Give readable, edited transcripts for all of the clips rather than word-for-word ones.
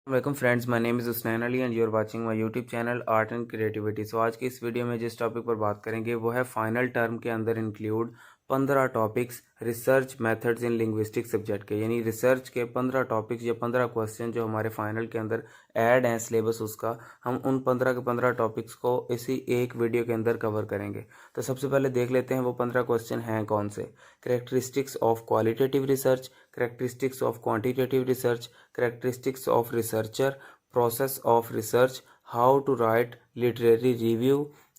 Welcome friends, my name is Husnain Ali and you are watching my YouTube channel art and creativity. So आज की इस video में जिस topic पर बात करेंगे वो है फाइनल टर्म के अंदर include 15 topics research methods in linguistic subject के, यानी रिसर्च के 15 टॉपिक्स या 15 क्वेश्चन जो हमारे फाइनल के अंदर ऐड हैं सिलेबस उसका, हम उन 15 के 15 टॉपिक्स को इसी एक वीडियो के अंदर कवर करेंगे। तो सबसे पहले देख लेते हैं वो 15 क्वेश्चन हैं कौन से। Characteristics of qualitative research, characteristics of quantitative research, characteristics of researcher, process of research, how to write literary review,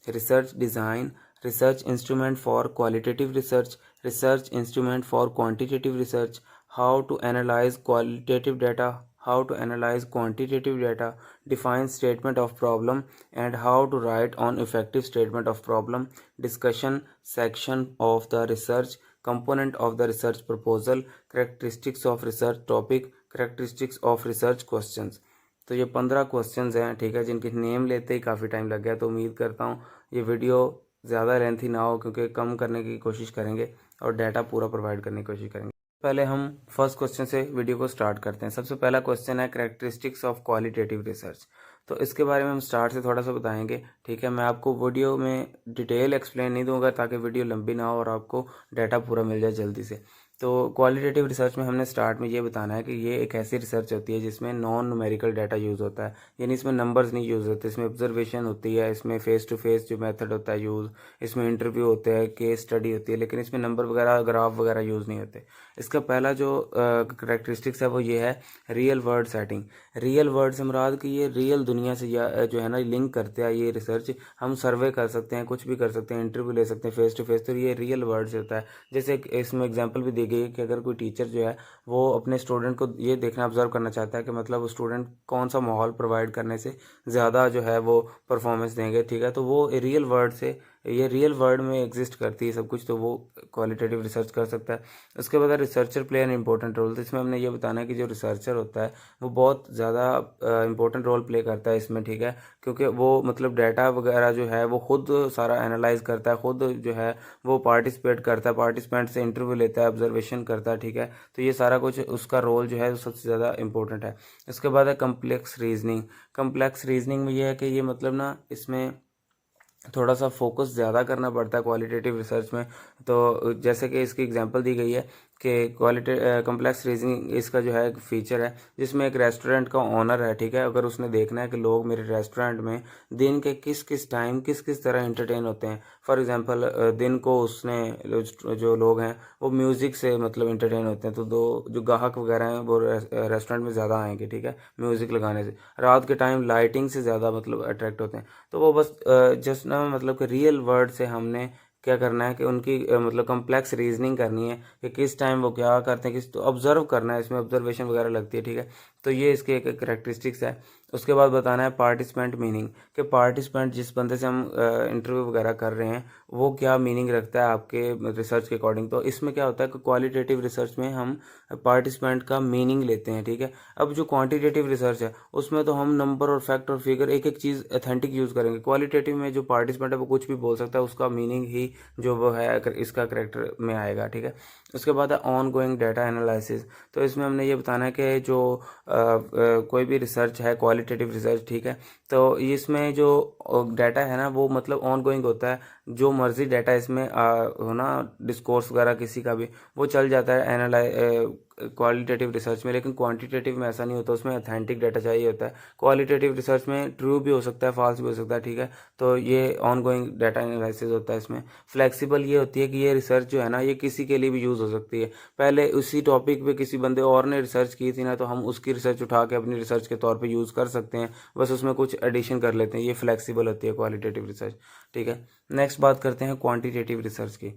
research design, research instrument for qualitative research, research instrument for quantitative research, how to analyze qualitative data, how to analyze quantitative data, define statement of problem and how to write on effective statement of problem, discussion section of the research, component of the research proposal, characteristics of research topic, characteristics of research questions. तो ये 15 questions हैं, ठीक है, जिनके name लेते ही काफ़ी time लग गया। तो उम्मीद करता हूँ ये वीडियो ज़्यादा लेंथी ना हो, क्योंकि कम करने की कोशिश करेंगे और डाटा पूरा प्रोवाइड करने की कोशिश करेंगे। पहले हम फर्स्ट क्वेश्चन से वीडियो को स्टार्ट करते हैं। सबसे पहला क्वेश्चन है करेक्टरिस्टिक्स ऑफ क्वालिटेटिव रिसर्च। तो इसके बारे में हम स्टार्ट से थोड़ा सा बताएंगे, ठीक है। मैं आपको वीडियो में डिटेल एक्सप्लेन नहीं दूंगा ताकि वीडियो लंबी ना हो और आपको डाटा पूरा मिल जाए जल्दी से। तो क्वालिटेटिव रिसर्च में हमने स्टार्ट में ये बताना है कि ये एक ऐसी रिसर्च होती है जिसमें नॉन न्यूमेरिकल डाटा यूज़ होता है, यानी इसमें नंबर्स नहीं यूज़ होते। इसमें ऑब्जर्वेशन होती है, इसमें फेस टू फेस जो मेथड होता है यूज़, इसमें इंटरव्यू होते हैं, केस स्टडी होती है, लेकिन इसमें नंबर वगैरह ग्राफ वगैरह यूज़ नहीं होते। इसका पहला जो करेक्टरिस्टिक्स है वो ये है real word setting. Real word से मुराद कि ये रियल दुनिया से जो है ना लिंक करते हैं ये रिसर्च। हम सर्वे कर सकते हैं, कुछ भी कर सकते हैं, इंटरव्यू ले सकते हैं फेस टू फेस, तो ये रियल वर्ड से होता है। जैसे इसमें एग्जांपल भी दी गई है कि अगर कोई टीचर जो है वो अपने स्टूडेंट को ये देखना ऑब्जर्व करना चाहता है कि मतलब स्टूडेंट कौन सा माहौल प्रोवाइड करने से ज़्यादा जो है वो परफॉर्मेंस देंगे, ठीक है, तो वो रियल वर्ड से, ये रियल वर्ल्ड में एग्जिस्ट करती है सब कुछ, तो वो क्वालिटेटिव रिसर्च कर सकता है। उसके बाद researcher play an important role. तो इसमें हमने ये बताना है कि जो रिसर्चर होता है वो बहुत ज़्यादा इंपॉर्टेंट रोल प्ले करता है इसमें, ठीक है, क्योंकि वो मतलब डाटा वगैरह जो है वो खुद सारा एनालाइज करता है, खुद जो है वो पार्टिसिपेट करता है, पार्टिसिपेंट से इंटरव्यू लेता है, ऑब्जर्वेशन करता है, ठीक है। तो ये सारा कुछ उसका रोल जो है वो सबसे ज़्यादा इंपॉर्टेंट है। इसके बाद है कम्प्लेक्स रीजनिंग। कम्प्लेक्स रीजनिंग में ये है कि ये मतलब ना इसमें थोड़ा सा फोकस ज़्यादा करना पड़ता है क्वालिटेटिव रिसर्च में। तो जैसे कि इसकी एग्जांपल दी गई है कि कम्प्लेक्स रीजनिंग इसका जो है एक फ़ीचर है जिसमें एक रेस्टोरेंट का ओनर है, ठीक है, अगर उसने देखना है कि लोग मेरे रेस्टोरेंट में दिन के किस किस टाइम किस किस तरह इंटरटेन होते हैं। फॉर एग्जांपल दिन को उसने जो लोग हैं वो म्यूज़िक से मतलब इंटरटेन होते हैं, तो जो ग्राहक वगैरह हैं वो रेस्टोरेंट में ज़्यादा आएंगे, ठीक है, म्यूज़िक लगाने से। रात के टाइम लाइटिंग से ज़्यादा मतलब अट्रैक्ट होते हैं। तो वो बस जस्ट ना मतलब कि रियल वर्ड से हमने क्या करना है कि उनकी मतलब कम्प्लेक्स रीजनिंग करनी है कि किस टाइम वो क्या करते हैं, किस, तो ऑब्जर्व करना है, इसमें ऑब्जर्वेशन वगैरह लगती है, ठीक है। तो ये इसके एक करेक्टरिस्टिक्स है। उसके बाद बताना है पार्टिसिपेंट मीनिंग, कि पार्टिसिपेंट जिस बंदे से हम इंटरव्यू वगैरह कर रहे हैं वो क्या मीनिंग रखता है आपके रिसर्च के अकॉर्डिंग। तो इसमें क्या होता है कि क्वालिटेटिव रिसर्च में हम पार्टिसिपेंट का मीनिंग लेते हैं, ठीक है। अब जो क्वांटिटेटिव रिसर्च है उसमें तो हम नंबर और फैक्ट और फिगर एक एक चीज़ अथेंटिक यूज़ करेंगे। क्वालिटेटिव में जो पार्टिसिपेंट है वो कुछ भी बोल सकता है, उसका मीनिंग ही जो वो है इसका करेक्टर में आएगा, ठीक है। उसके बाद है ऑन गोइंग डाटा एनालिसिस। तो इसमें हमने ये बताना है कि जो कोई भी रिसर्च है क्वालिटेटिव रिसर्च, ठीक है, तो इसमें जो डाटा है ना वो मतलब ऑन गोइंग होता है। जो मर्जी डाटा इसमें हो ना, डिस्कोर्स वगैरह किसी का भी वो चल जाता है क्वालिटेटिव रिसर्च में, लेकिन क्वांटिटेटिव में ऐसा नहीं होता, उसमें अथेंटिक डाटा चाहिए होता है। क्वालिटेटिव रिसर्च में ट्रू भी हो सकता है, फॉल्स भी हो सकता है, ठीक है। तो ये ऑन गोइंग डाटा एनालिसिस होता है इसमें। फ्लेक्सिबल ये होती है कि ये रिसर्च जो है ना ये किसी के लिए भी यूज़ हो सकती है। पहले उसी टॉपिक पे किसी बंदे और ने रिसर्च की थी ना, तो हम उसकी रिसर्च उठा के अपनी रिसर्च के तौर पे यूज़ कर सकते हैं, बस उसमें कुछ एडिशन कर लेते हैं। ये फ्लेक्सिबल होती है क्वालिटेटिव रिसर्च, ठीक है। नेक्स्ट बात करते हैं क्वांटिटेटिव रिसर्च की।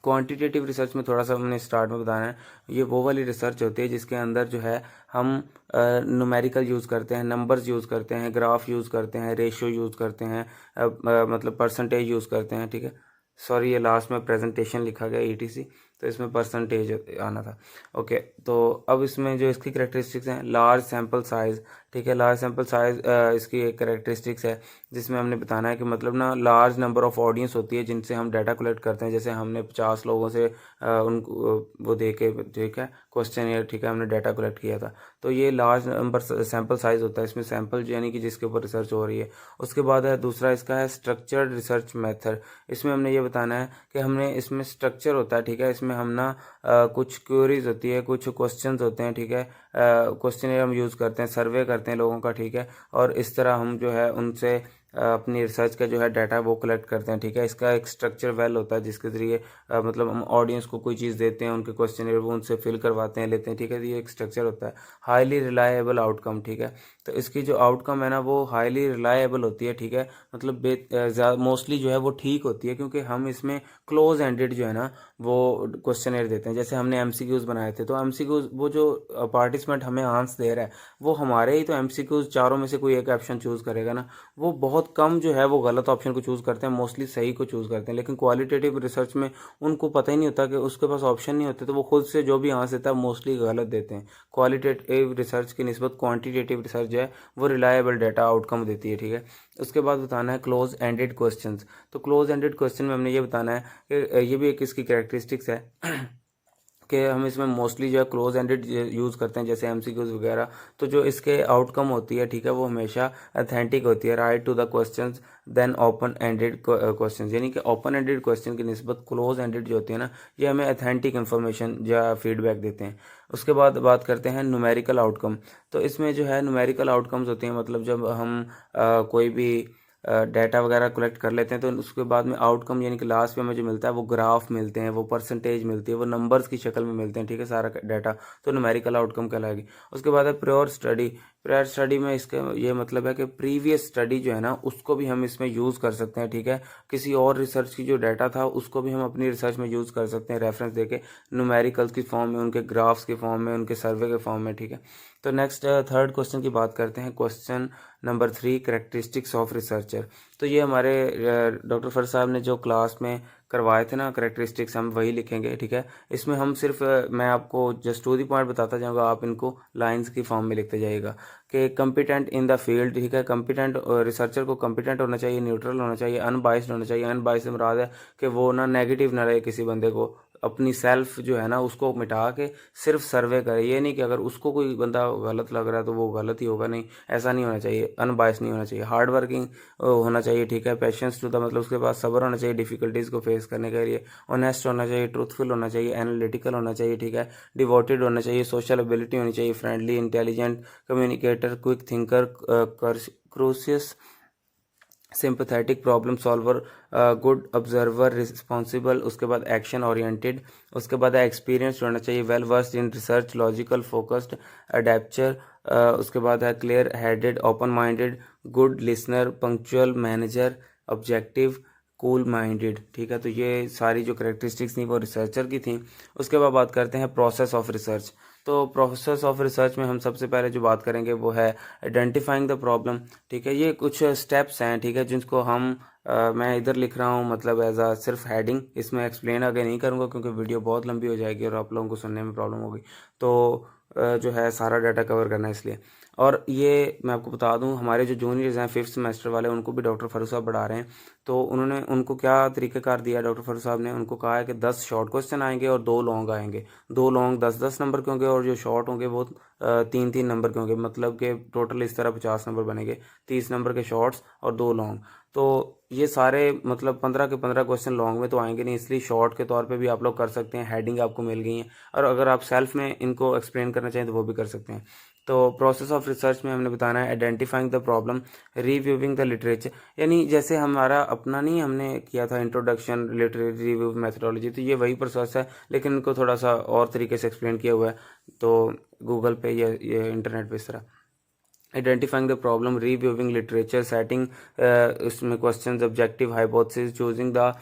क्वांटिटेटिव रिसर्च में थोड़ा सा हमने स्टार्ट में बताना है, ये वो वाली रिसर्च होती है जिसके अंदर जो है हम न्यूमेरिकल यूज़ करते हैं, नंबर्स यूज़ करते हैं, ग्राफ यूज़ करते हैं, रेशियो यूज़ करते हैं, मतलब परसेंटेज यूज़ करते हैं, ठीक है। सॉरी, ये लास्ट में प्रेजेंटेशन लिखा गया ईटीसी, तो इसमें परसेंटेज आना था। ओके, तो अब इसमें जो इसकी करेक्टरिस्टिक्स हैं, लार्ज सैम्पल साइज़, ठीक है, लार्ज सैम्पल साइज़ इसकी एक करेक्टरिस्टिक्स है। जिसमें हमने बताना है कि मतलब ना लार्ज नंबर ऑफ ऑडियंस होती है जिनसे हम डाटा कलेक्ट करते हैं। जैसे हमने 50 लोगों से उनको वो दे के, ठीक है, क्वेश्चन ईयर, ठीक है, हमने डाटा कलेक्ट किया था, तो ये लार्ज नंबर सैम्पल साइज होता है। इसमें सैम्पल यानी कि जिसके ऊपर रिसर्च हो रही है। उसके बाद है दूसरा इसका है स्ट्रक्चर्ड रिसर्च मेथड। इसमें हमने ये बताना है कि हमने इसमें स्ट्रक्चर होता है, ठीक है, इसमें हम ना कुछ क्वेरीज होती है, कुछ क्वेश्चंस होते हैं, ठीक है, क्वेश्चन हम यूज़ करते हैं, सर्वे करते हैं लोगों का, ठीक है, और इस तरह हम जो है उनसे अपनी रिसर्च का जो है डाटा वो कलेक्ट करते हैं, ठीक है। इसका एक स्ट्रक्चर वेल होता है जिसके ज़रिए मतलब हम ऑडियंस को कोई चीज़ देते हैं, उनके क्वेश्चन वो उनसे फिल करवाते हैं, लेते हैं, ठीक है। तो ये एक स्ट्रक्चर होता है। हाईली रिलायबल आउटकम, ठीक है, तो इसकी जो आउटकम है ना वो हाईली रिलायबल होती है, ठीक है, मतलब मोस्टली जो है वो ठीक होती है, क्योंकि हम इसमें क्लोज एंडेड जो है ना वो क्वेश्चन देते हैं। जैसे हमने एमसीक्यूज बनाए थे, तो एमसीक्यूज वो जो पार्टिसिपेंट हमें आंसर दे रहा है वो हमारे ही तो एमसीक्यूज चारों में से कोई एक ऑप्शन चूज़ करेगा ना, वो बहुत कम जो है वो गलत ऑप्शन को चूज़ करते हैं, मोस्टली सही को चूज़ करते हैं। लेकिन क्वालिटेटिव रिसर्च में उनको पता ही नहीं होता कि उसके पास ऑप्शन नहीं होते, तो वो खुद से जो भी आंसर देता है मोस्टली गलत देते हैं। क्वालिटेटिव रिसर्च की निस्बत क्वांटिटेटिव रिसर्च जो है वो रिलायबल डाटा आउटकम देती है, ठीक है। उसके बाद बताना है क्लोज एंडेड क्वेश्चंस। तो क्लोज एंडेड क्वेश्चन में हमने ये बताना है कि ये भी एक इसकी कैरेक्टरिस्टिक्स है कि हम इसमें मोस्टली जो है क्लोज एंडेड यूज़ करते हैं, जैसे एमसीक्यूज वगैरह। तो जो इसके आउटकम होती है, ठीक है, वो हमेशा अथेंटिक होती है, right to the questions then open ended questions. यानी कि ओपन एंडेड क्वेश्चन की निस्बत क्लोज एंडेड जो होती है ना, ये हमें अथेंटिक इन्फॉर्मेशन या फीडबैक देते हैं। उसके बाद बात करते हैं न्यूमेरिकल आउटकम। तो इसमें जो है न्यूमेरिकल आउटकम्स होती हैं, मतलब जब हम कोई भी डाटा वगैरह कलेक्ट कर लेते हैं, तो उसके बाद में आउटकम यानी कि लास्ट में हमें जो मिलता है वो ग्राफ मिलते हैं, वो परसेंटेज मिलती है, वो नंबर्स की शक्ल में मिलते हैं, ठीक है, सारा डाटा, तो न्यूमेरिकल आउटकम कहलाएगी। उसके बाद है प्योर स्टडी। प्योर स्टडी में इसका ये मतलब है कि प्रीवियस स्टडी जो है ना उसको भी हम इसमें यूज़ कर सकते हैं, ठीक है, किसी और रिसर्च की जो डाटा था उसको भी हम अपनी रिसर्च में यूज़ कर सकते हैं, रेफरेंस देके, न्यूमेरिकल्स की फॉर्म में, उनके ग्राफ्स की फॉर्म में, उनके सर्वे के फॉर्म में, ठीक है। तो नेक्स्ट थर्ड क्वेश्चन की बात करते हैं, question number 3, characteristics of researcher. तो ये हमारे डॉक्टर फर साहब ने जो क्लास में करवाए थे ना करेक्टरिस्टिक्स, हम वही लिखेंगे, ठीक है। इसमें हम सिर्फ मैं आपको जस्ट टू दी पॉइंट बताता जाऊँगा, आप इनको लाइंस की फॉर्म में लिखते जाइएगा कि कम्पिटेंट इन द फील्ड, ठीक है, कम्पिटेंट रिसर्चर को कम्पिटेंट होना चाहिए, न्यूट्रल होना चाहिए, अनबाइस्ड होना चाहिए। अनबाइस्ड मुराद है कि वो ना नेगेटिव ना रहे किसी बंदे को, अपनी सेल्फ जो है ना उसको मिटा के सिर्फ सर्वे करे। ये नहीं कि अगर उसको कोई बंदा गलत लग रहा है तो वो गलत ही होगा, नहीं, ऐसा नहीं होना चाहिए, अनबायस नहीं होना चाहिए। हार्ड वर्किंग होना चाहिए, ठीक है, पेशेंस टू द, मतलब उसके पास सब्र होना चाहिए डिफिकल्टीज़ को फेस करने के लिए। ऑनेस्ट होना चाहिए, ट्रूथफुल होना चाहिए, एनालिटिकल होना चाहिए, ठीक है, डिवोटेड होना चाहिए, सोशल एबिलिटी होनी चाहिए, friendly, intelligent, communicator, quick thinker, curious, sympathetic, problem solver, good observer, responsible. उसके बाद एक्शन ओरिएंटेड। उसके बाद एक्सपीरियंस होना चाहिए, well versed in research, logical, focused, adaptive. उसके बाद है clear headed, open minded, good listener, punctual, manager, objective, cool minded, ठीक है। तो ये सारी जो करेक्टरिस्टिक्स थी वो रिसर्चर की थी। उसके बाद बात करते हैं प्रोसेस ऑफ रिसर्च। तो प्रोसेस ऑफ रिसर्च में हम सबसे पहले जो बात करेंगे वो है आइडेंटिफाइंग द प्रॉब्लम, ठीक है। ये कुछ स्टेप्स हैं, ठीक है, जिनको हम मैं इधर लिख रहा हूँ मतलब एज आ सिर्फ हेडिंग, इसमें एक्सप्लेन आगे नहीं करूँगा क्योंकि वीडियो बहुत लंबी हो जाएगी और आप लोगों को सुनने में प्रॉब्लम होगी। तो जो है सारा डाटा कवर करना है इसलिए। और ये मैं आपको बता दूं, हमारे जो जूनियर्स हैं 5th सेमेस्टर वाले, उनको भी डॉक्टर फरूख साहब पढ़ा रहे हैं। तो उन्होंने उनको क्या तरीक़ाकार दिया डॉक्टर फरूख साहब ने, उनको कहा है कि 10 शॉर्ट क्वेश्चन आएंगे और 2 लॉन्ग आएंगे। 2 लॉन्ग 10-10 नंबर के होंगे और जो शॉर्ट होंगे वो 3-3 नंबर के होंगे, मतलब कि टोटल इस तरह 50 नंबर बनेंगे, 30 नंबर के शॉर्ट्स और 2 लॉन्ग। तो ये सारे मतलब 15 के 15 क्वेश्चन लॉन्ग में तो आएंगे नहीं, इसलिए शॉर्ट के तौर पे भी आप लोग कर सकते हैं, हेडिंग आपको मिल गई है, और अगर आप सेल्फ में इनको एक्सप्लेन करना चाहें तो वो भी कर सकते हैं। तो प्रोसेस ऑफ रिसर्च में हमने बताना है identifying the problem, reviewing the literature. यानी जैसे हमारा अपना नहीं हमने किया था इंट्रोडक्शन, लिटरेरी रिव्यू, मेथडोलॉजी, तो ये वही प्रोसेस है लेकिन इनको थोड़ा सा और तरीके से एक्सप्लेन किया हुआ है, तो गूगल पे या ये इंटरनेट पे इस तरह। Identifying the problem, reviewing literature, setting उसमें questions, objective, hypothesis, choosing the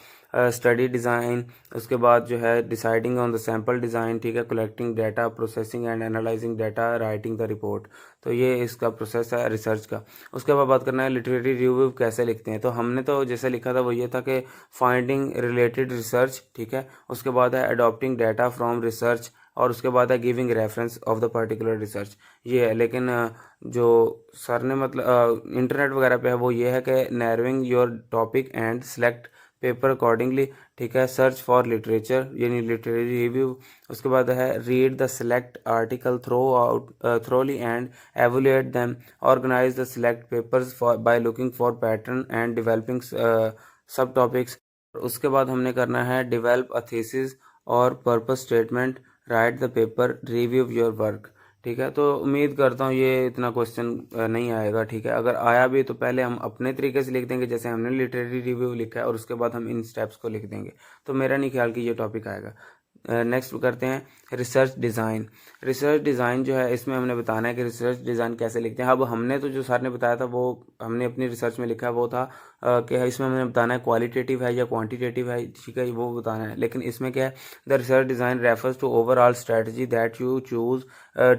study design. उसके बाद जो है deciding on the sample design, ठीक है, collecting data, processing and analysing data, writing the report. तो ये इसका प्रोसेस है रिसर्च का। उसके बाद बात करना है लिटरेरी रिव्यू कैसे लिखते हैं। तो हमने तो जैसे लिखा था वो ये था कि फाइंडिंग रिलेटेड रिसर्च, ठीक है। उसके बाद है अडॉप्टिंग डाटा फ्रॉम रिसर्च, और उसके बाद है giving reference of the particular research, ये है। लेकिन जो सर ने मतलब इंटरनेट वगैरह पे है वो ये है कि narrowing your topic and select paper accordingly, ठीक है। सर्च फॉर लिटरेचर यानी लिटरेरी रिव्यू, उसके बाद है read the select article thoroughly and evaluate them, organise the select papers for by looking for pattern and developing sub topics. उसके बाद हमने करना है डेवलप अ थीसिस और purpose statement, write the paper, review your work, ठीक है। तो उम्मीद करता हूँ ये इतना क्वेश्चन नहीं आएगा, ठीक है। अगर आया भी तो पहले हम अपने तरीके से लिख देंगे जैसे हमने लिटरेरी रिव्यू लिखा है, और उसके बाद हम इन स्टेप्स को लिख देंगे। तो मेरा नहीं ख्याल कि ये टॉपिक आएगा। नेक्स्ट करते हैं रिसर्च डिज़ाइन। रिसर्च डिज़ाइन जो है इसमें हमने बताना है कि रिसर्च डिज़ाइन कैसे लिखते हैं। अब हमने तो जो सर ने बताया था वो हमने अपनी रिसर्च में लिखा है, वो था कि इसमें हमने बताना है क्वालिटेटिव है या क्वांटिटेटिव है, ठीक है, वो बताना है। लेकिन इसमें क्या है, the research design refers to overall strategy that you choose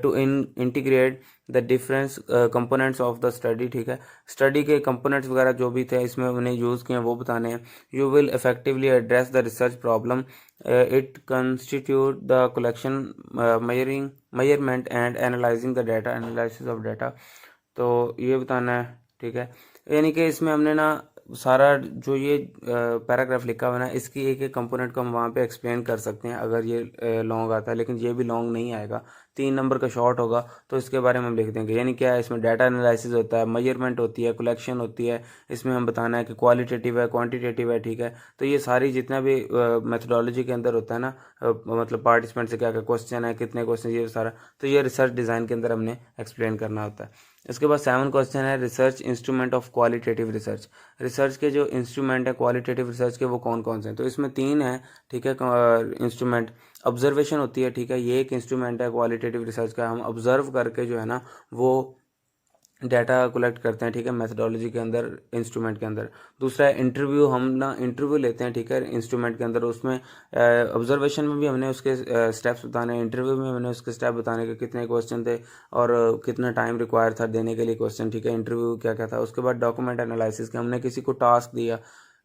to integrate the difference components of the study, ठीक है। स्टडी के कंपोनेंट्स वगैरह जो भी थे इसमें उन्हें यूज़ किए वो बताने हैं। You will effectively address the research problem, it constitute the collection, measurement and analyzing the data, analysis of data, तो ये बताना है, ठीक है। यानी कि इसमें हमने ना सारा जो ये पैराग्राफ लिखा हुआ है ना, इसकी एक एक कंपोनेंट को हम वहाँ पे एक्सप्लेन कर सकते हैं अगर ये लॉन्ग आता है। लेकिन ये भी लॉन्ग नहीं आएगा, 3 नंबर का शॉर्ट होगा, तो इसके बारे में हम लिख देंगे। यानी क्या है, इसमें डाटा एनालिसिस होता है, मेजरमेंट होती है, कलेक्शन होती है। इसमें हम बताना है कि क्वालिटेटिव है, क्वांटिटेटिव है, ठीक है। तो ये सारी जितना भी मेथोडोलॉजी के अंदर होता है ना, मतलब पार्टिसिपेंट से क्या क्या क्वेश्चन है, कितने क्वेश्चन, ये सारा तो ये रिसर्च डिज़ाइन के अंदर हमने एक्सप्लेन करना होता है। इसके बाद 7 क्वेश्चन है research instrument of qualitative research. Research के जो इंस्ट्रूमेंट है क्वालिटेटिव रिसर्च के वो कौन कौन से हैं, तो इसमें 3 है, ठीक है। इंस्ट्रूमेंट ऑब्जर्वेशन होती है, ठीक है, ये एक इंस्ट्रूमेंट है क्वालिटेटिव रिसर्च का। हम ऑब्जर्व करके जो है ना वो डाटा कलेक्ट करते हैं, ठीक है, मेथडोलॉजी के अंदर, इंस्ट्रूमेंट के अंदर। दूसरा है इंटरव्यू, हम ना इंटरव्यू लेते हैं, ठीक है, इंस्ट्रूमेंट के अंदर। उसमें ऑब्जर्वेशन में भी हमने उसके स्टेप्स बताने, इंटरव्यू में हमने उसके स्टेप बताने के कितने क्वेश्चन थे और कितना टाइम रिक्वायर था देने के लिए क्वेश्चन, ठीक है, इंटरव्यू क्या क्या था। उसके बाद डॉक्यूमेंट एनालिसिस के, हमने किसी को टास्क दिया,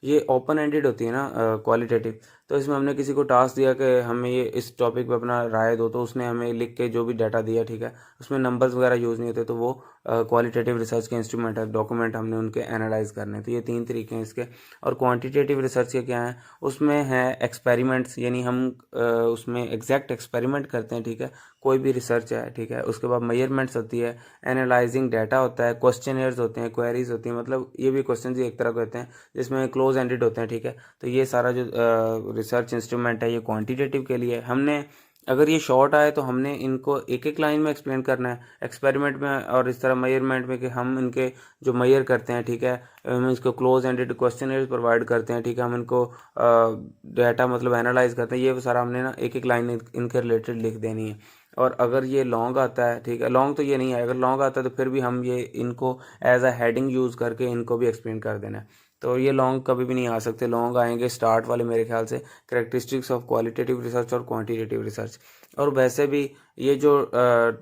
ये ओपन एंडेड होती है ना क्वालिटेटिव। तो इसमें हमने किसी को टास्क दिया कि हमें ये इस टॉपिक पे अपना राय दो, तो उसने हमें लिख के जो भी डाटा दिया, ठीक है, उसमें नंबर्स वगैरह यूज़ नहीं होते, तो वो क्वालिटेटिव रिसर्च के इंस्ट्रूमेंट है, डॉक्यूमेंट हमने उनके एनालाइज करने। तो ये 3 तरीके हैं इसके। और क्वांटिटेटिव रिसर्च के क्या हैं, उसमें है एक्सपेरिमेंट्स, यानी हम उसमें एग्जैक्ट एक्सपेरिमेंट करते हैं, ठीक है, कोई भी रिसर्च है, ठीक है। उसके बाद मेजरमेंट्स होती है, एनालाइजिंग डाटा होता है, क्वेश्चनर्स होते हैं, क्वेरीज होती हैं, मतलब ये भी क्वेश्चन ही एक तरह के होते हैं जिसमें क्लोज एंडेड होते हैं, ठीक है। तो ये सारा जो रिसर्च इंस्ट्रूमेंट है ये क्वांटिटेटिव के लिए। हमने अगर ये शॉर्ट आए तो हमने इनको एक एक लाइन में एक्सप्लेन करना है, एक्सपेरिमेंट में और इस तरह मेजरमेंट में कि हम इनके जो मेजर करते हैं, ठीक है, हम इसको क्लोज एंडेड क्वेश्चन प्रोवाइड करते हैं, ठीक है, हम इनको डाटा मतलब एनालाइज करते हैं। ये सारा हमने ना एक एक लाइन इनके रिलेटेड लिख देनी है। और अगर ये लॉन्ग आता है, ठीक है, लॉन्ग तो ये नहीं है, अगर लॉन्ग आता है तो फिर भी हम ये इनको एज अ हेडिंग यूज़ करके इनको भी एक्सप्लेन कर देना है। तो ये लॉन्ग कभी भी नहीं आ सकते, लॉन्ग आएंगे स्टार्ट वाले मेरे ख्याल से, करेक्टरिस्टिक्स ऑफ क्वालिटेटिव रिसर्च और क्वांटिटेटिव रिसर्च। और वैसे भी ये जो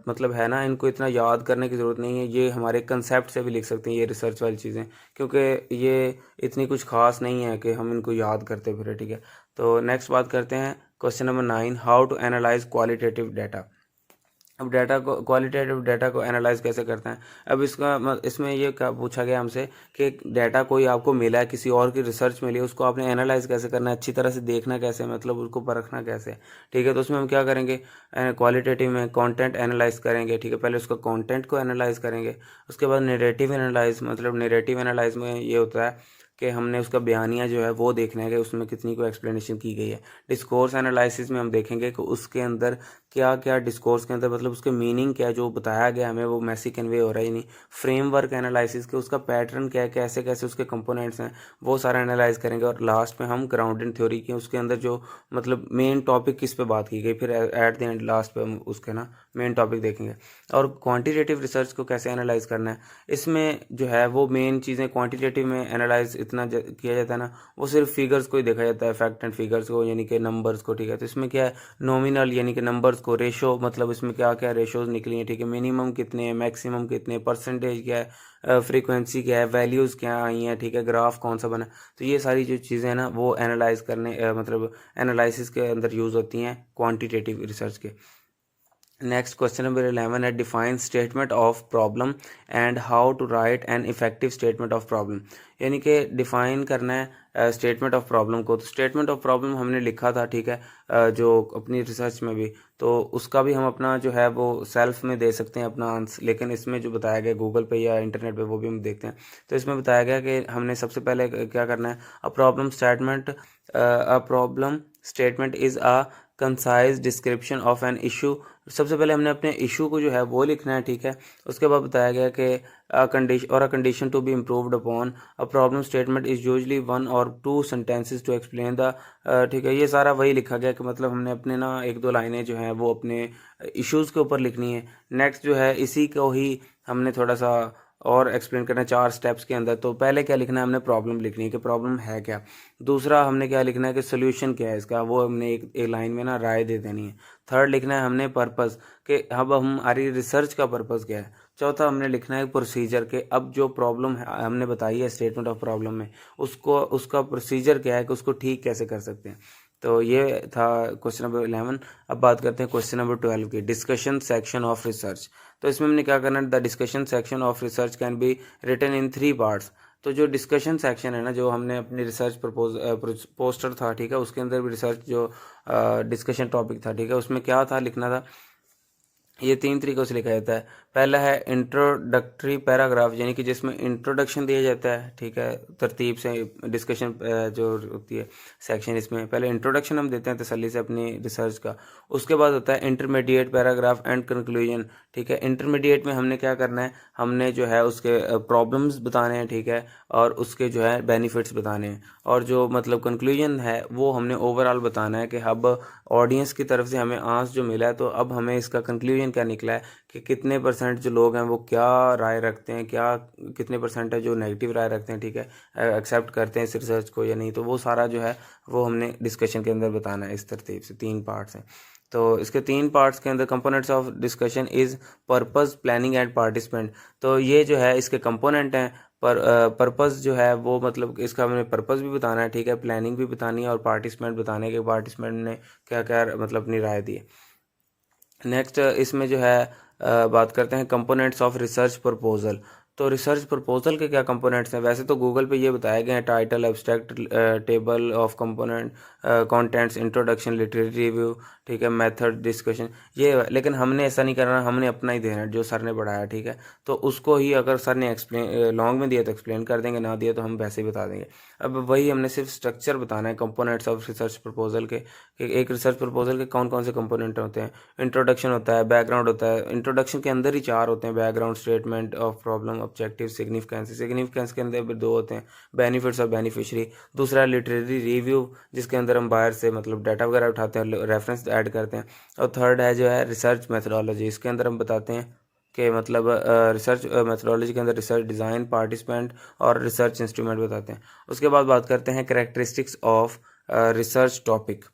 मतलब है ना, इनको इतना याद करने की ज़रूरत नहीं है, ये हमारे कंसेप्ट से भी लिख सकते हैं ये रिसर्च वाली चीज़ें, क्योंकि ये इतनी कुछ खास नहीं है कि हम इनको याद करते फिर, ठीक है। तो नेक्स्ट बात करते हैं question number 9, how to analyse qualitative data. अब डाटा को, क्वालिटेटिव डाटा को एनालाइज कैसे करते हैं। अब इसमें ये क्या पूछा गया हमसे कि डाटा कोई आपको मिला है, किसी और की रिसर्च मिली है, उसको आपने एनालाइज कैसे करना है, अच्छी तरह से देखना कैसे, मतलब उसको परखना कैसे, ठीक है। तो उसमें हम क्या करेंगे, क्वालिटेटिव में कंटेंट एनालाइज करेंगे, ठीक है, पहले उसका कंटेंट को एनालाइज करेंगे। उसके बाद नैरेटिव एनालाइज, मतलब नैरेटिव एनालाइज में ये होता है कि हमने उसका बयानिया जो है वो देखना है कि उसमें कितनी को एक्सप्लेनेशन की गई है। डिस्कोर्स एनालिसिस में हम देखेंगे कि उसके अंदर क्या क्या, डिस्कोर्स के अंदर मतलब उसके मीनिंग क्या है, जो बताया गया हमें वो मैसेज कन्वे हो रहा है या नहीं। फ्रेमवर्क एनालिसिस के, उसका पैटर्न क्या है, कैसे कैसे उसके कंपोनेंट्स हैं, वो सारा एनालाइज करेंगे। और लास्ट में हम ग्राउंडेड थ्योरी की, उसके अंदर जो मतलब मेन टॉपिक किस पे बात की गई, फिर एट द एंड लास्ट पे हम उसके ना मेन टॉपिक देखेंगे। और क्वान्टिटेटिव रिसर्च को कैसे एनालाइज करना है, इसमें जो है वो मेन चीज़ें क्वान्टिटेटिव में एनालाइज इतना किया जाता है ना, वो सिर्फ फिगर्स को ही देखा जाता है, फैक्ट एंड फिगर्स को, यानी कि नंबर्स को, ठीक है। तो इसमें क्या है, नॉमिनल यानी कि नंबर्स को रेशो, मतलब इसमें क्या क्या रेशोज़ निकली हैं, ठीक है, मिनिमम कितने हैं, मैक्सिमम कितने, परसेंटेज क्या है, फ्रीक्वेंसी क्या है, वैल्यूज़ क्या आई हैं, ठीक है, ग्राफ कौन सा बना। तो ये सारी जो चीज़ें हैं ना वो एनालाइज करने मतलब एनालिसिस के अंदर यूज़ होती हैं क्वांटिटेटिव रिसर्च के। नेक्स्ट क्वेश्चन नंबर 11 है define statement of problem and how to write an effective statement of problem, यानी कि डिफाइन करना है स्टेटमेंट ऑफ प्रॉब्लम को। तो स्टेटमेंट ऑफ प्रॉब्लम हमने लिखा था, ठीक है, जो अपनी रिसर्च में भी, तो उसका भी हम अपना जो है वो सेल्फ में दे सकते हैं अपना आंसर, लेकिन इसमें जो बताया गया गूगल पे या इंटरनेट पे वो भी हम देखते हैं। तो इसमें बताया गया कि हमने सबसे पहले क्या करना है, अ problem statement is a concise description of an issue. सबसे पहले हमने अपने इशू को जो है वो लिखना है, ठीक है। उसके बाद बताया गया कि a condition to be improved upon a problem statement is usually 1 और 2 सेंटेंसेस टू एक्सप्लेन द, ठीक है, ये सारा वही लिखा गया कि मतलब हमने अपने ना 1-2 लाइनें जो हैं वो अपने इश्यूज़ के ऊपर लिखनी है। नेक्स्ट जो है इसी को ही हमने थोड़ा सा और एक्सप्लेन करना है 4 स्टेप्स के अंदर। तो पहले क्या लिखना है, हमने प्रॉब्लम लिखनी है कि प्रॉब्लम है क्या। दूसरा हमने क्या लिखना है कि सोल्यूशन क्या है इसका, वो हमने एक लाइन में ना राय दे देनी है। थर्ड लिखना है हमने पर्पस कि अब हमारी रिसर्च का पर्पस क्या है। चौथा हमने लिखना है प्रोसीजर के, अब जो प्रॉब्लम है हमने बताई है स्टेटमेंट ऑफ प्रॉब्लम में, उसको उसका प्रोसीजर क्या है कि उसको ठीक कैसे कर सकते हैं। तो ये था क्वेश्चन नंबर 11। अब बात करते हैं क्वेश्चन नंबर 12 की, डिस्कशन सेक्शन ऑफ रिसर्च। तो इसमें हमने क्या करना है, the discussion section of research can be written in 3 parts. तो जो डिस्कशन सेक्शन है ना, जो हमने अपनी रिसर्च पोस्टर था, ठीक है, उसके अंदर भी रिसर्च जो डिस्कशन टॉपिक था, ठीक है, उसमें क्या था लिखना था, ये 3 तरीक़ों से लिखा जाता है। पहला है इंट्रोडक्टरी पैराग्राफ, यानी कि जिसमें इंट्रोडक्शन दिया जाता है, ठीक है, तरतीब से डिस्कशन जो होती है सेक्शन, इसमें पहले इंट्रोडक्शन हम देते हैं तसल्ली से अपनी रिसर्च का। उसके बाद होता है इंटरमीडिएट पैराग्राफ एंड कंक्लूजन, ठीक है। इंटरमीडिएट में हमने क्या करना है, हमने जो है उसके प्रॉब्लम्स बताने हैं, ठीक है, और उसके जो है बेनिफिट्स बताने हैं। और जो मतलब कंक्लूजन है वो हमने ओवरऑल बताना है कि अब ऑडियंस की तरफ से हमें आंसर जो मिला है, तो अब हमें इसका कंक्लूजन क्या निकला है कि कितने परसेंट जो लोग हैं वो क्या राय रखते हैं, क्या कितने परसेंट है जो नेगेटिव राय रखते हैं, ठीक है, एक्सेप्ट करते हैं इस रिसर्च को या नहीं। तो वो सारा जो है वो हमने डिस्कशन के अंदर बताना है इस तरतीब से। 3 पार्ट्स हैं। तो इसके 3 पार्ट्स के अंदर components of discussion is purpose, planning and participant. तो ये जो है इसके कंपोनेंट हैं। पर पर्पस जो है वो मतलब इसका हमें पर्पस भी बताना है, ठीक है, प्लानिंग भी बतानी है और पार्टिसिपेंट बताने के पार्टिसिपेंट ने क्या क्या मतलब अपनी राय दी है। नेक्स्ट इसमें जो है बात करते हैं कंपोनेंट्स ऑफ रिसर्च प्रपोजल। तो रिसर्च प्रपोजल के क्या कंपोनेंट्स हैं, वैसे तो गूगल पे ये बताए गए हैं, title, abstract, table of component, contents, introduction, literary review, ठीक है, मेथड, डिस्कशन, ये, लेकिन हमने ऐसा नहीं करना, हमने अपना ही देना है जो सर ने पढ़ाया, ठीक है। तो उसको ही अगर सर ने एक्सप्लेन लॉन्ग में दिया तो एक्सप्लेन कर देंगे, ना दिया तो हम वैसे ही बता देंगे। अब वही हमने सिर्फ स्ट्रक्चर बताना है कंपोनेंट्स ऑफ रिसर्च प्रपोजल के, कि एक रिसर्च प्रपोजल के कौन कौन से कंपोनेंट होते हैं। इंट्रोडक्शन होता है, बैकग्राउंड होता है, इंट्रोडक्शन के अंदर ही 4 होते हैं, background, statement of problem, objective, significance. Significance के अंदर भी 2 होते हैं, बेनिफिट्स और बेनिफिशरी। दूसरा लिटरेरी रिव्यू, जिसके अंदर हम बाहर से मतलब डाटा वगैरह उठाते हैं, रेफरेंस ऐड करते हैं। और थर्ड है जो है रिसर्च मेथडोलॉजी, इसके अंदर हम बताते हैं कि मतलब रिसर्च मेथडोलॉजी के अंदर रिसर्च डिज़ाइन, पार्टिसिपेंट और रिसर्च इंस्ट्रूमेंट बताते हैं। उसके बाद बात करते हैं characteristics of research topic.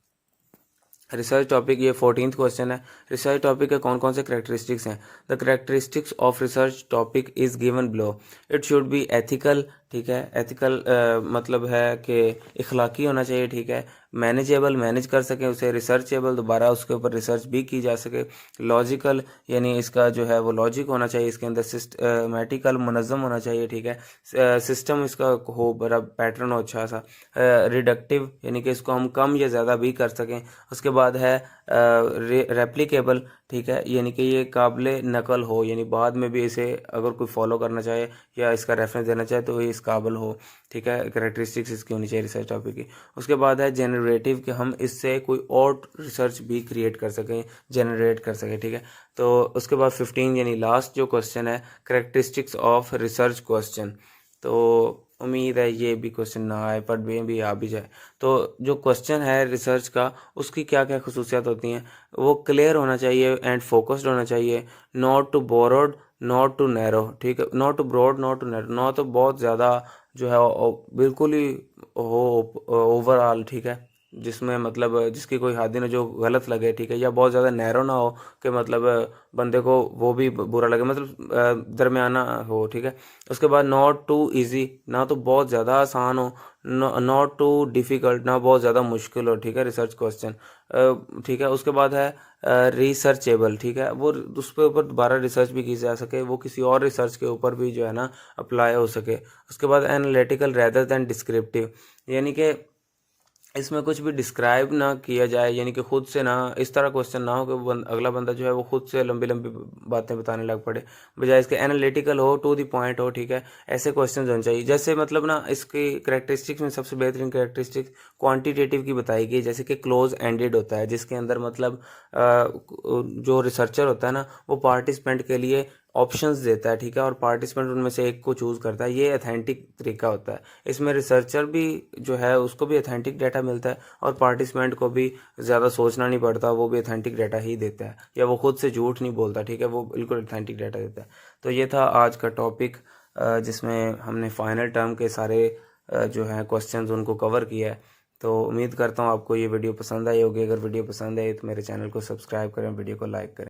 Research topic, ये 14th क्वेश्चन है। रिसर्च टॉपिक के कौन कौन से करेक्टरिस्टिक्स हैं। The characteristics of research topic is given below. It should be ethical, ठीक है, एथिकल मतलब है कि इखलाकी होना चाहिए, ठीक है। मैनेजेबल, मैनेज कर सकें उसे। रिसर्चेबल, दोबारा उसके ऊपर रिसर्च भी की जा सके। लॉजिकल, यानी इसका जो है वो लॉजिक होना चाहिए, इसके अंदर सिस्टमेटिकल, मुनज़्ज़म होना चाहिए, ठीक है, सिस्टम इसका हो, बड़ा पैटर्न हो अच्छा सा। रिडक्टिव, यानी कि इसको हम कम या ज़्यादा भी कर सकें। उसके बाद है रेप्लिकेबल, ठीक है, यानी कि ये काबिल नकल हो, यानी बाद में भी इसे अगर कोई फॉलो करना चाहे या इसका रेफरेंस देना चाहे तो ये इस काबिल हो, ठीक है। कैरेक्टरिस्टिक्स इसकी होनी चाहिए रिसर्च टॉपिक की। उसके बाद है जनरेटिव, कि हम इससे कोई और रिसर्च भी क्रिएट कर सकें, जनरेट कर सकें, ठीक है। तो उसके बाद 15 यानी लास्ट जो क्वेश्चन है, कैरेक्टरिस्टिक्स ऑफ रिसर्च क्वेश्चन। तो उम्मीद है ये भी क्वेश्चन ना आए, पर भी आ भी जाए। तो जो क्वेश्चन है रिसर्च का, उसकी क्या क्या खसूसियात होती हैं, वो क्लियर होना चाहिए एंड फोकस्ड होना चाहिए। Not too broad, not too narrow, ठीक है, not too broad, not too narrow, not तो बहुत ज़्यादा जो है बिल्कुल ही हो ओवरऑल, ठीक है, जिसमें मतलब जिसकी कोई हद ही ना, जो गलत लगे, ठीक है, या बहुत ज़्यादा नैरो ना हो कि मतलब बंदे को वो भी बुरा लगे, मतलब दरमियाना हो, ठीक है। उसके बाद नॉट टू इजी, ना तो बहुत ज़्यादा आसान हो, नॉट टू डिफ़िकल्ट, ना बहुत ज़्यादा मुश्किल हो, ठीक है, रिसर्च क्वेश्चन, ठीक है। उसके बाद है रिसर्चेबल, ठीक है, वो उस पे ऊपर दोबारा रिसर्च भी की जा सके, वो किसी और रिसर्च के ऊपर भी जो है ना अप्लाई हो सके। उसके बाद एनालिटिकल रेदर दैन डिस्क्रिप्टिव, यानी कि इसमें कुछ भी डिस्क्राइब ना किया जाए, यानी कि खुद से ना, इस तरह क्वेश्चन ना हो कि अगला बंदा जो है वो खुद से लंबी लंबी बातें बताने लग पड़े, बजाय इसके एनालिटिकल हो, टू द पॉइंट हो, ठीक है। ऐसे क्वेश्चन होने चाहिए। जैसे मतलब ना इसकी करेक्टरिस्टिक्स में सबसे बेहतरीन करेक्टरिस्टिक्स क्वांटिटेटिव की बताई गई, जैसे कि क्लोज एंडेड होता है, जिसके अंदर मतलब जो रिसर्चर होता है ना वो पार्टिसिपेंट के लिए ऑप्शंस देता है, ठीक है, और पार्टिसिपेंट उनमें से एक को चूज़ करता है। ये अथेंटिक तरीका होता है। इसमें रिसर्चर भी जो है उसको भी अथेंटिक डाटा मिलता है, और पार्टिसिपेंट को भी ज़्यादा सोचना नहीं पड़ता, वो भी अथेंटिक डाटा ही देता है, या वो खुद से झूठ नहीं बोलता, ठीक है, वो बिल्कुल अथेंटिक डाटा देता है। तो ये था आज का टॉपिक, जिसमें हमने फाइनल टर्म के सारे जो हैं क्वेश्चंस उनको कवर किया है। तो उम्मीद करता हूँ आपको ये वीडियो पसंद आई होगी। अगर वीडियो पसंद आई तो मेरे चैनल को सब्सक्राइब करें, वीडियो को लाइक करें।